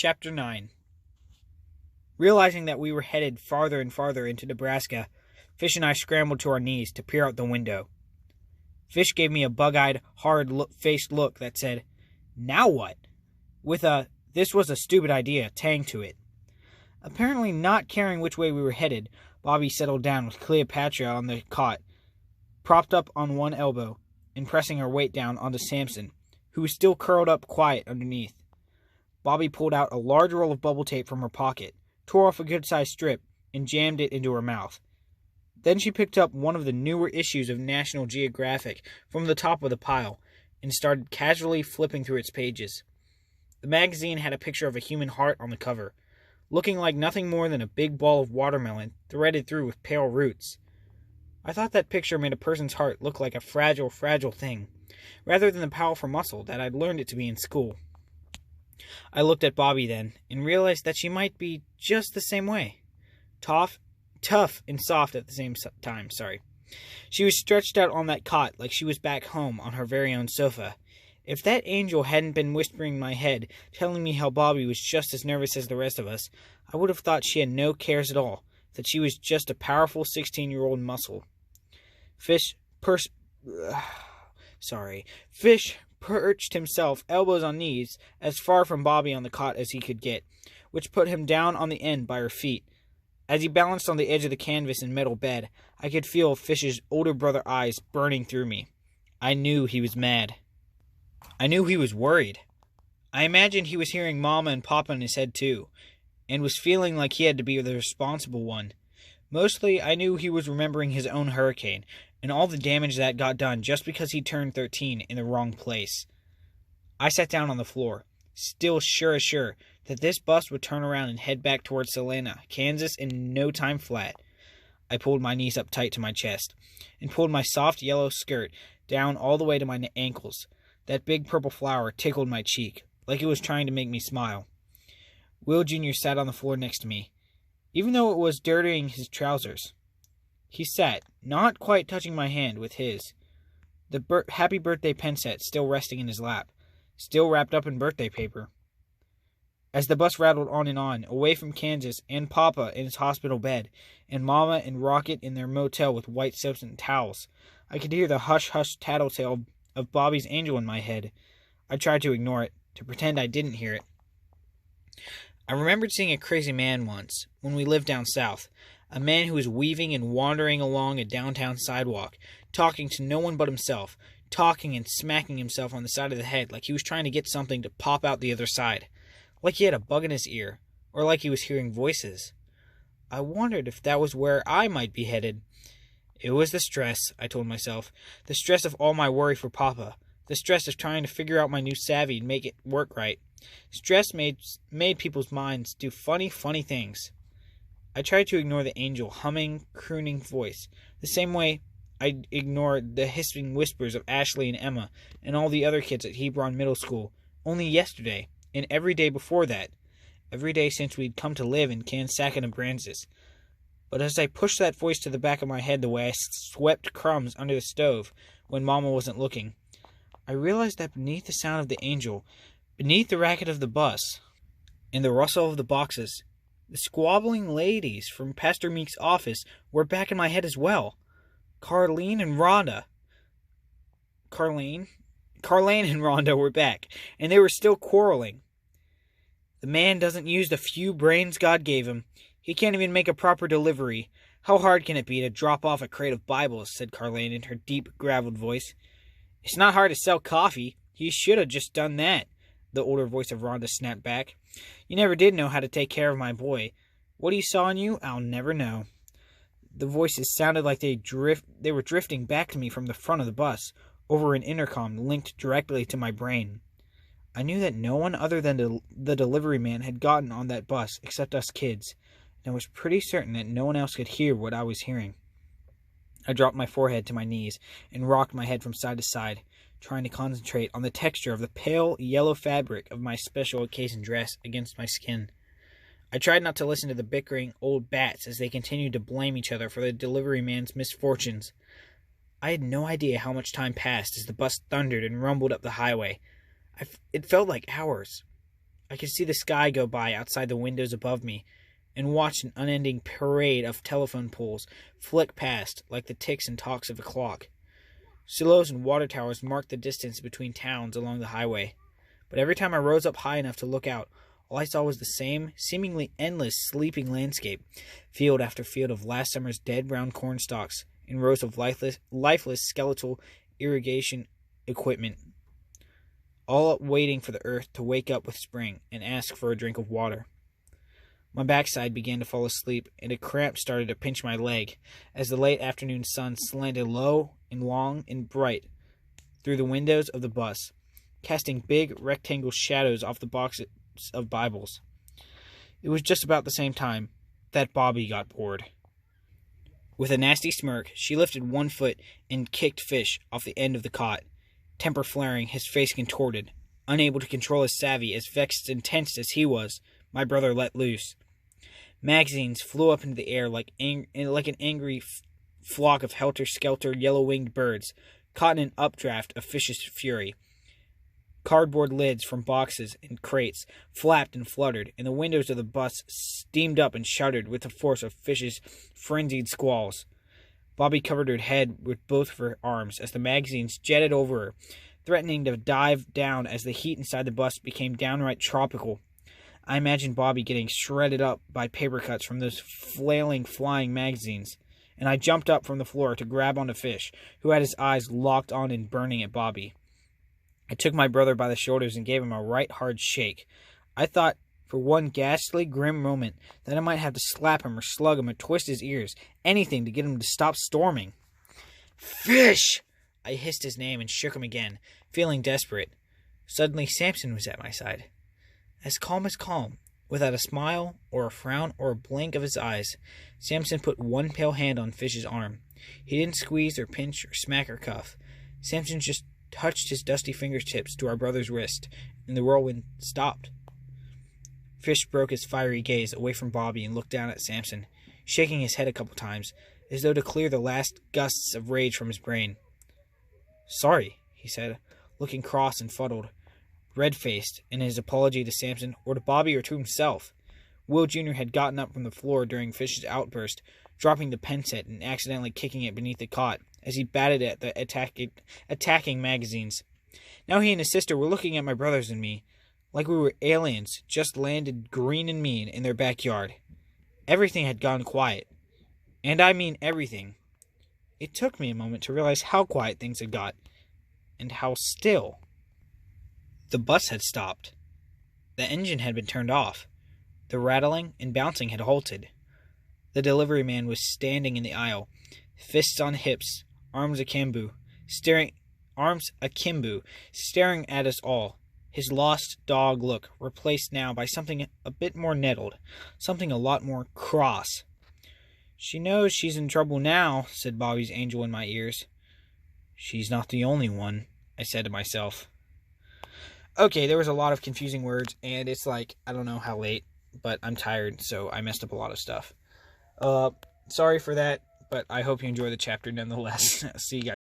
Chapter 9. Realizing that we were headed farther and farther into Nebraska, Fish and I scrambled to our knees to peer out the window. Fish gave me a bug-eyed, hard-faced look that said, "Now what?" with a "this was a stupid idea" tang to it. Apparently not caring which way we were headed, Bobby settled down with Cleopatra on the cot, propped up on one elbow, and pressing her weight down onto Samson, who was still curled up quiet underneath. Bobby pulled out a large roll of bubble tape from her pocket, tore off a good-sized strip, and jammed it into her mouth. Then she picked up one of the newer issues of National Geographic from the top of the pile and started casually flipping through its pages. The magazine had a picture of a human heart on the cover, looking like nothing more than a big ball of watermelon threaded through with pale roots. I thought that picture made a person's heart look like a fragile, fragile thing, rather than the powerful muscle that I'd learned it to be in school. I looked at Bobby then, and realized that she might be just the same way. Tough and soft at the same time, She was stretched out on that cot like she was back home on her very own sofa. If that angel hadn't been whispering in my head, telling me how Bobby was just as nervous as the rest of us, I would have thought she had no cares at all, that she was just a powerful 16-year-old muscle. Fish perched himself, elbows on knees, as far from Bobby on the cot as he could get, which put him down on the end by her feet. As he balanced on the edge of the canvas and metal bed, I could feel Fish's older brother eyes burning through me. I knew he was mad. I knew he was worried. I imagined he was hearing Mama and Papa in his head too, and was feeling like he had to be the responsible one. Mostly, I knew he was remembering his own hurricane, and all the damage that got done just because he turned 13 in the wrong place. I sat down on the floor, still sure as sure that this bus would turn around and head back towards Salina, Kansas in no time flat. I pulled my knees up tight to my chest, and pulled my soft yellow skirt down all the way to my ankles. That big purple flower tickled my cheek, like it was trying to make me smile. Will Jr. sat on the floor next to me, even though it was dirtying his trousers. He sat, not quite touching my hand with his, the happy birthday pen set still resting in his lap, still wrapped up in birthday paper. As the bus rattled on, away from Kansas and Papa in his hospital bed, and Mama and Rocket in their motel with white soaps and towels, I could hear the hush-hush tattletale of Bobby's angel in my head. I tried to ignore it, to pretend I didn't hear it. I remembered seeing a crazy man once, when we lived down south, a man who was weaving and wandering along a downtown sidewalk, talking to no one but himself, talking and smacking himself on the side of the head like he was trying to get something to pop out the other side, like he had a bug in his ear, or like he was hearing voices. I wondered if that was where I might be headed. It was the stress, I told myself, the stress of all my worry for Papa, the stress of trying to figure out my new savvy and make it work right. Stress made people's minds do funny things. I tried to ignore the angel humming, crooning voice, the same way I ignored the hissing whispers of Ashley and Emma and all the other kids at Hebron Middle School, only yesterday, and every day before that, every day since we'd come to live in Kansas, Nebraska. But as I pushed that voice to the back of my head the way I swept crumbs under the stove when Mama wasn't looking, I realized that beneath the sound of the angel, beneath the racket of the bus, and the rustle of the boxes, the squabbling ladies from Pastor Meek's office were back in my head as well. Carlene and Rhonda were back, and they were still quarreling. The man doesn't use the few brains God gave him. He can't even make a proper delivery. How hard can it be to drop off a crate of Bibles, said Carlene in her deep, graveled voice. It's not hard to sell coffee. He should have just done that, the older voice of Rhonda snapped back. You never did know how to take care of my boy. What he saw in you, I'll never know. The voices sounded like they were drifting back to me from the front of the bus, over an intercom linked directly to my brain. I knew that no one other than the delivery man had gotten on that bus except us kids, and I was pretty certain that no one else could hear what I was hearing. I dropped my forehead to my knees and rocked my head from side to side, trying to concentrate on the texture of the pale yellow fabric of my special occasion dress against my skin. I tried not to listen to the bickering old bats as they continued to blame each other for the delivery man's misfortunes. I had no idea how much time passed as the bus thundered and rumbled up the highway. It felt like hours. I could see the sky go by outside the windows above me, and watched an unending parade of telephone poles flick past like the ticks and tocks of a clock. Silos and water towers marked the distance between towns along the highway, but every time I rose up high enough to look out, all I saw was the same, seemingly endless, sleeping landscape, field after field of last summer's dead brown corn stalks, and rows of lifeless skeletal irrigation equipment, all waiting for the earth to wake up with spring and ask for a drink of water. My backside began to fall asleep, and a cramp started to pinch my leg as the late afternoon sun slanted low and long and bright through the windows of the bus, casting big rectangle shadows off the boxes of Bibles. It was just about the same time that Bobby got bored. With a nasty smirk, she lifted one foot and kicked Fish off the end of the cot, temper flaring, his face contorted. Unable to control his savvy, as vexed and tensed as he was, my brother let loose. Magazines flew up into the air like an angry flock of helter-skelter yellow-winged birds, caught in an updraft of Fish's fury. Cardboard lids from boxes and crates flapped and fluttered, and the windows of the bus steamed up and shuddered with the force of Fish's frenzied squalls. Bobby covered her head with both of her arms as the magazines jetted over her, threatening to dive down as the heat inside the bus became downright tropical. I imagined Bobby getting shredded up by paper cuts from those flailing, flying magazines, and I jumped up from the floor to grab onto Fish, who had his eyes locked on and burning at Bobby. I took my brother by the shoulders and gave him a right hard shake. I thought for one ghastly, grim moment that I might have to slap him or slug him or twist his ears, anything to get him to stop storming. "Fish!" I hissed his name and shook him again, feeling desperate. Suddenly Samson was at my side. As calm, without a smile or a frown or a blink of his eyes, Samson put one pale hand on Fish's arm. He didn't squeeze or pinch or smack or cuff. Samson just touched his dusty fingertips to our brother's wrist, and the whirlwind stopped. Fish broke his fiery gaze away from Bobby and looked down at Samson, shaking his head a couple times, as though to clear the last gusts of rage from his brain. "Sorry," he said, looking cross and fuddled, red-faced in his apology to Samson, or to Bobby, or to himself. Will Jr. had gotten up from the floor during Fish's outburst, dropping the pen set and accidentally kicking it beneath the cot as he batted at the attacking magazines. Now he and his sister were looking at my brothers and me, like we were aliens just landed green and mean in their backyard. Everything had gone quiet. And I mean everything. It took me a moment to realize how quiet things had got, and how still. The bus had stopped. The engine had been turned off. The rattling and bouncing had halted. The delivery man was standing in the aisle, fists on hips, arms akimbo, staring at us all, his lost dog look replaced now by something a bit more nettled, something a lot more cross. "She knows she's in trouble now," said Bobby's angel in my ears. "She's not the only one," I said to myself. Okay, there was a lot of confusing words, and it's like, I don't know how late, but I'm tired, so I messed up a lot of stuff. Sorry for that, but I hope you enjoy the chapter nonetheless. See you guys.